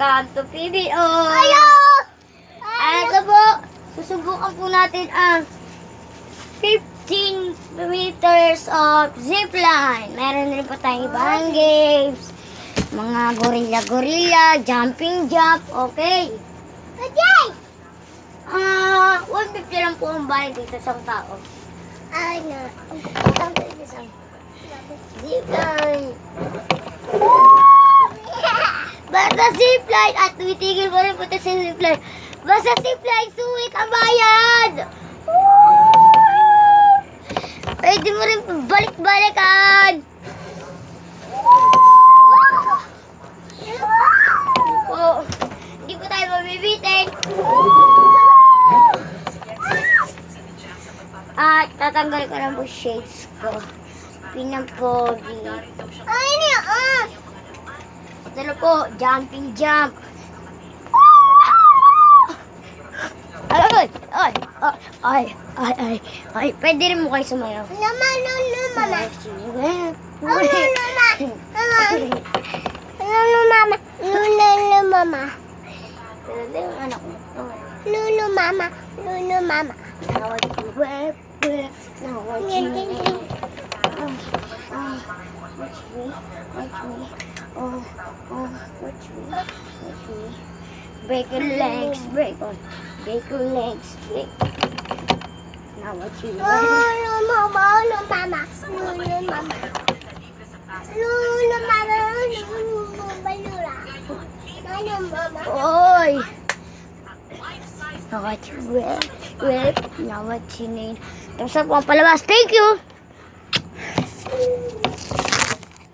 Welcome to PBO! Ayo! Ito po, susubukan po natin ang 15 meters of zipline. Meron rin po tayong ibang games. Mga gorilla-gorilla, jumping jump, okay? Okay! 150 lang po ang bayad dito sa tao. Ano? Zipline. Basta zipline at tumitigil mo rin po ito sa zipline. Basta zipline, suwit ang bayad! Pwede mo rin balik-balikan! Hindi po tayo mabibitin. At tatanggal ko lang po shades ko. Pinampodi. Ay, niya! Ito na po, jumping jump. Ay, pwede rin mo kayo sumayaw. Mama. Watch me. Break your legs, break on. Break your legs, break. Now watch me. Oy! Now watch you. Now watch you need. Tapos po ang palabas. Thank you!